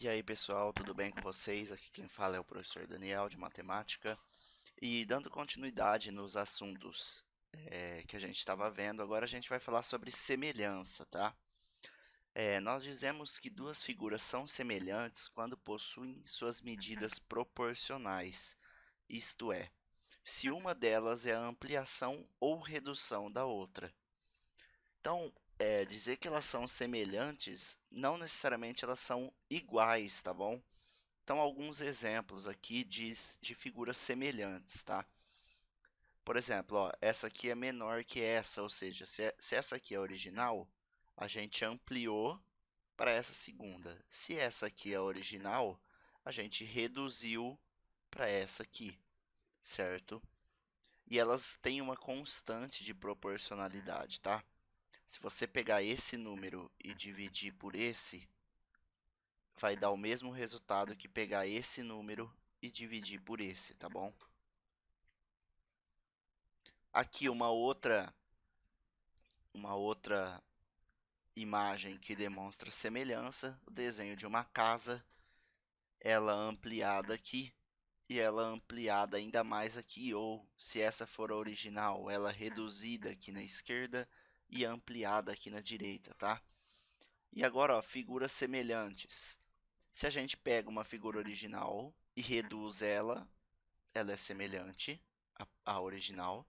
E aí pessoal, tudo bem com vocês? Aqui quem fala é o professor Daniel de Matemática. E dando continuidade nos assuntos que a gente estava vendo, agora a gente vai falar sobre semelhança, tá? Nós dizemos que duas figuras são semelhantes quando possuem suas medidas proporcionais, isto é, se uma delas é a ampliação ou redução da outra. Então, dizer que elas são semelhantes, não necessariamente elas são iguais, tá bom? Então, alguns exemplos aqui de figuras semelhantes, tá? Por exemplo, ó, essa aqui é menor que essa, ou seja, se essa aqui é a original, a gente ampliou para essa segunda. Se essa aqui é a original, a gente reduziu para essa aqui, certo? E elas têm uma constante de proporcionalidade, tá? Se você pegar esse número e dividir por esse, vai dar o mesmo resultado que pegar esse número e dividir por esse, tá bom? Aqui uma outra imagem que demonstra semelhança, o desenho de uma casa, ela ampliada aqui e ela ampliada ainda mais aqui, ou se essa for a original, ela reduzida aqui na esquerda e ampliada aqui na direita, tá? E agora, ó, figuras semelhantes. Se a gente pega uma figura original e reduz ela, ela é semelhante à original.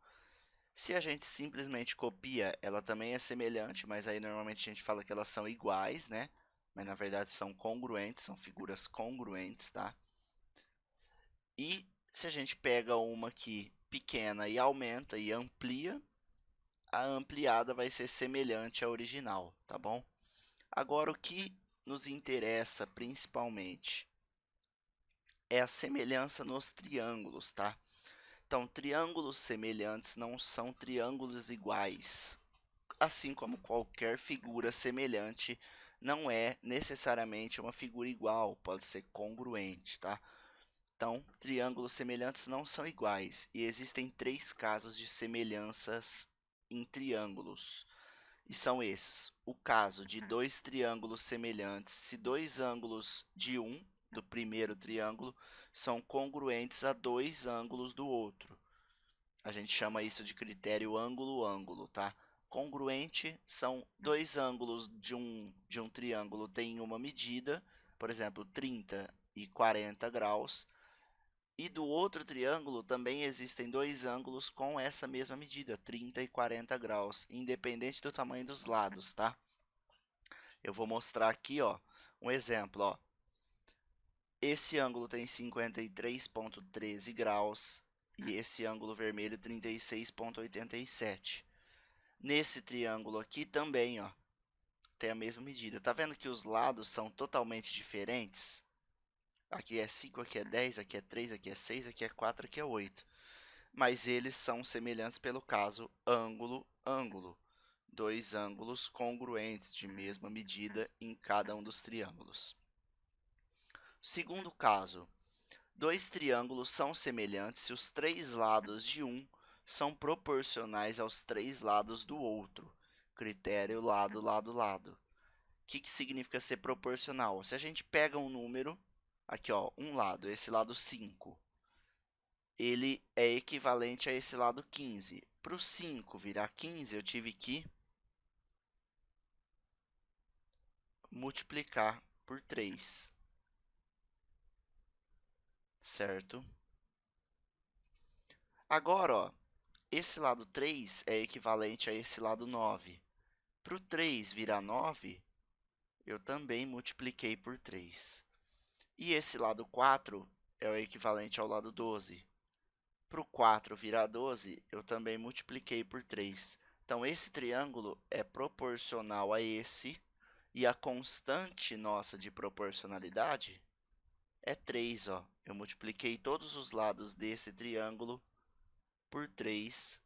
Se a gente simplesmente copia, ela também é semelhante, mas aí normalmente a gente fala que elas são iguais, né? Mas na verdade são congruentes, são figuras congruentes, tá? E se a gente pega uma aqui pequena e aumenta e amplia, a ampliada vai ser semelhante à original, tá bom? Agora o que nos interessa principalmente é a semelhança nos triângulos, tá? Então, triângulos semelhantes não são triângulos iguais, assim como qualquer figura semelhante não é necessariamente uma figura igual, pode ser congruente, tá? Então, triângulos semelhantes não são iguais e existem três casos de semelhanças em triângulos. E são esses: o caso de dois triângulos semelhantes, se dois ângulos de um, do primeiro triângulo, são congruentes a dois ângulos do outro. A gente chama isso de critério ângulo-ângulo, tá? Congruente são dois ângulos de um triângulo têm uma medida, por exemplo, 30 e 40 graus, e do outro triângulo também existem dois ângulos com essa mesma medida, 30 e 40 graus, independente do tamanho dos lados, tá? Eu vou mostrar aqui, ó, um exemplo, ó. Esse ângulo tem 53,13 graus e esse ângulo vermelho 36,87. Nesse triângulo aqui também, ó, tem a mesma medida. Tá vendo que os lados são totalmente diferentes? Aqui é 5, aqui é 10, aqui é 3, aqui é 6, aqui é 4, aqui é 8. Mas eles são semelhantes pelo caso ângulo-ângulo. Dois ângulos congruentes de mesma medida em cada um dos triângulos. Segundo caso, dois triângulos são semelhantes se os três lados de um são proporcionais aos três lados do outro. Critério lado, lado, lado. O que significa ser proporcional? Se a gente pega um número, aqui ó, um lado, esse lado 5, ele é equivalente a esse lado 15. Para o 5 virar 15, eu tive que multiplicar por 3, certo? Agora, ó, esse lado 3 é equivalente a esse lado 9. Para o 3 virar 9, eu também multipliquei por 3. E esse lado 4 é o equivalente ao lado 12. Para o 4 virar 12, eu também multipliquei por 3. Então, esse triângulo é proporcional a esse, e a constante nossa de proporcionalidade é 3. Ó. Eu multipliquei todos os lados desse triângulo por 3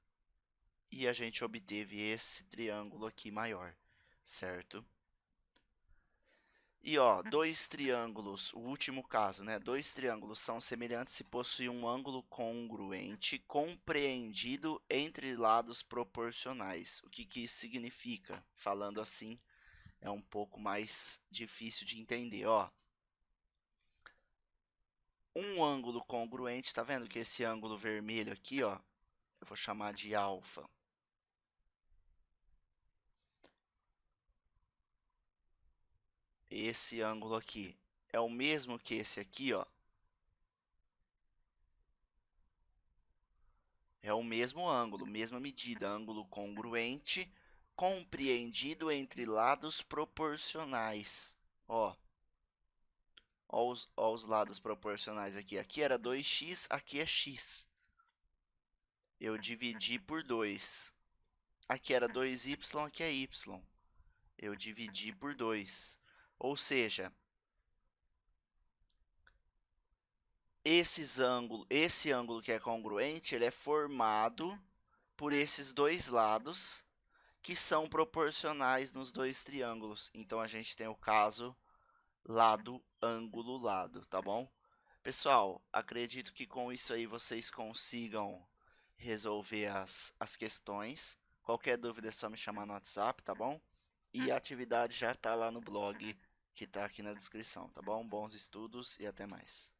e a gente obteve esse triângulo aqui maior, certo? E ó, dois triângulos, o último caso, né? Dois triângulos são semelhantes se possuem um ângulo congruente compreendido entre lados proporcionais. O que isso significa? Falando assim, é um pouco mais difícil de entender, ó. um ângulo congruente, tá vendo que esse ângulo vermelho aqui, ó, eu vou chamar de alfa. Esse ângulo aqui é o mesmo que esse aqui, ó. É o mesmo ângulo, mesma medida, ângulo congruente, compreendido entre lados proporcionais. Ó os lados proporcionais aqui. Aqui era 2x, aqui é x. Eu dividi por 2. Aqui era 2y, aqui é y. Eu dividi por 2. Ou seja, esse ângulo que é congruente, ele é formado por esses dois lados que são proporcionais nos dois triângulos. Então a gente tem o caso lado, ângulo, lado, tá bom? Pessoal, acredito que com isso aí vocês consigam resolver as questões. Qualquer dúvida é só me chamar no WhatsApp, tá bom? E a atividade já está lá no blog que está aqui na descrição, tá bom? Bons estudos e até mais.